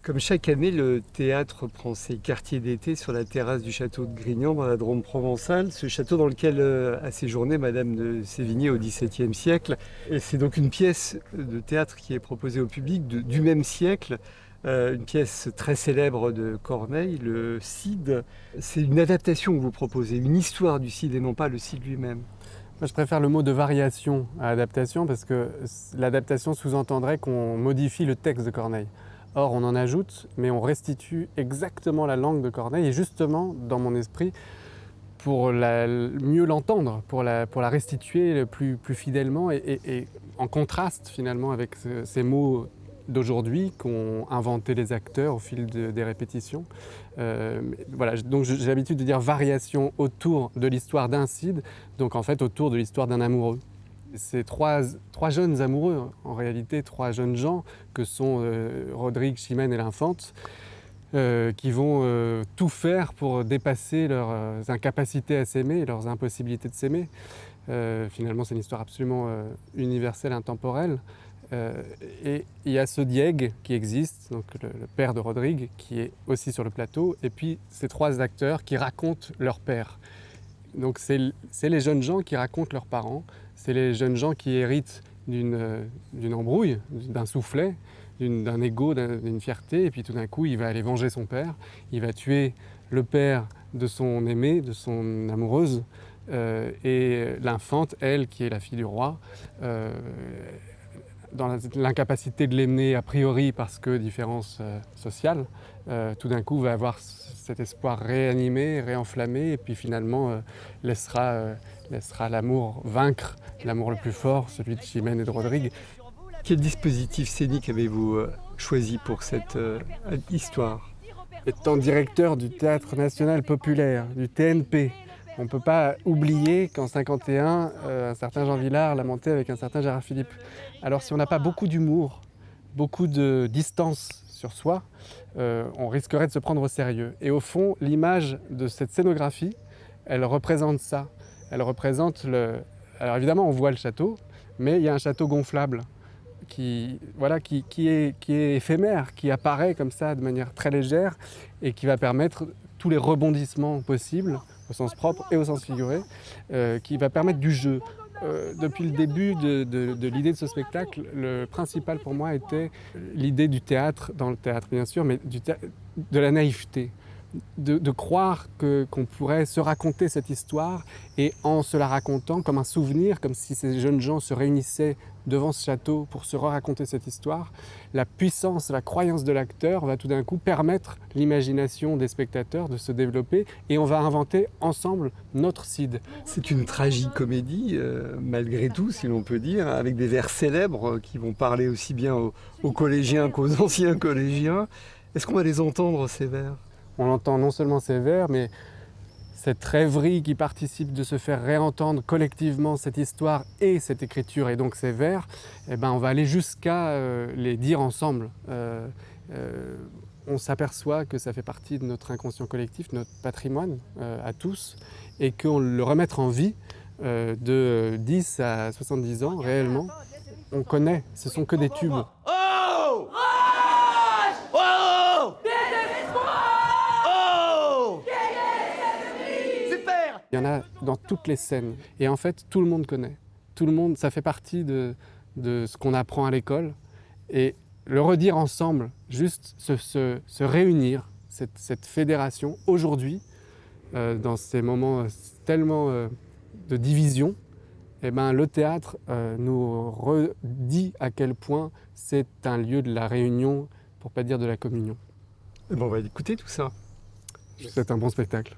Comme chaque année, le théâtre prend ses quartiers d'été sur la terrasse du château de Grignan dans la Drôme provençale, ce château dans lequel a séjourné Madame de Sévigné au XVIIe siècle. Et c'est donc une pièce de théâtre qui est proposée au public du même siècle, une pièce très célèbre de Corneille, le Cid. C'est une adaptation que vous proposez, une histoire du Cid et non pas le Cid lui-même. Moi, je préfère le mot de variation à adaptation parce que l'adaptation sous-entendrait qu'on modifie le texte de Corneille. Or, on en ajoute, mais on restitue exactement la langue de Corneille et justement, dans mon esprit, pour mieux l'entendre, pour la restituer le plus fidèlement et en contraste finalement avec ces mots d'aujourd'hui qu'ont inventé les acteurs au fil des répétitions. Voilà, donc j'ai l'habitude de dire variation autour de l'histoire d'un Cid, donc en fait autour de l'histoire d'un amoureux. C'est trois jeunes amoureux, en réalité trois jeunes gens que sont Rodrigue, Chimène et l'Infante, qui vont tout faire pour dépasser leurs incapacités à s'aimer, leurs impossibilités de s'aimer. Finalement, c'est une histoire absolument universelle, intemporelle. Et il y a ce Dieg qui existe, donc le père de Rodrigue, qui est aussi sur le plateau, et puis ces trois acteurs qui racontent leur père. Donc c'est les jeunes gens qui racontent leurs parents, c'est les jeunes gens qui héritent d'une embrouille, d'un soufflet, d'un ego, d'une fierté, et puis tout d'un coup il va aller venger son père, il va tuer le père de son aimé, de son amoureuse, et l'Infante, elle, qui est la fille du roi, dans l'incapacité de l'aimer a priori parce que différence sociale, tout d'un coup va avoir cet espoir réanimé, réenflammé, et puis finalement laissera l'amour vaincre, l'amour le plus fort, celui de Chimène et de Rodrigue. Quel dispositif scénique avez-vous choisi pour cette histoire ? Étant directeur du Théâtre National Populaire, du TNP, on ne peut pas oublier qu'en 1951, un certain Jean Vilar lamentait avec un certain Gérard Philippe. Alors si on n'a pas beaucoup d'humour, beaucoup de distance sur soi, on risquerait de se prendre au sérieux. Et au fond, l'image de cette scénographie, elle représente ça. Elle représente Alors évidemment, on voit le château, mais il y a un château gonflable qui est éphémère, qui apparaît comme ça de manière très légère et qui va permettre tous les rebondissements possibles, au sens propre et au sens figuré, qui va permettre du jeu. Depuis le début de l'idée de ce spectacle, le principal pour moi était l'idée du théâtre, dans le théâtre bien sûr, mais de la naïveté. De croire qu'on pourrait se raconter cette histoire et en se la racontant comme un souvenir, comme si ces jeunes gens se réunissaient devant ce château pour se raconter cette histoire, la puissance, la croyance de l'acteur va tout d'un coup permettre l'imagination des spectateurs de se développer et on va inventer ensemble notre Cid. C'est une tragicomédie, malgré tout, si l'on peut dire, avec des vers célèbres qui vont parler aussi bien aux collégiens qu'aux anciens collégiens. Est-ce qu'on va les entendre, ces vers ? On entend non seulement ces vers, mais cette rêverie qui participe de se faire réentendre collectivement cette histoire et cette écriture et donc ces vers, eh ben on va aller jusqu'à les dire ensemble. On s'aperçoit que ça fait partie de notre inconscient collectif, de notre patrimoine à tous, et qu'on le remettre en vie de 10 à 70 ans réellement, on connaît, ce sont que des tubes. Oh! Il y en a dans toutes les scènes. Et en fait, tout le monde connaît. Tout le monde, ça fait partie de ce qu'on apprend à l'école. Et le redire ensemble, juste se réunir, cette fédération, aujourd'hui, dans ces moments tellement de division, eh ben, le théâtre nous redit à quel point c'est un lieu de la réunion, pour ne pas dire de la communion. Bon, on va écouter tout ça. C'est un bon spectacle.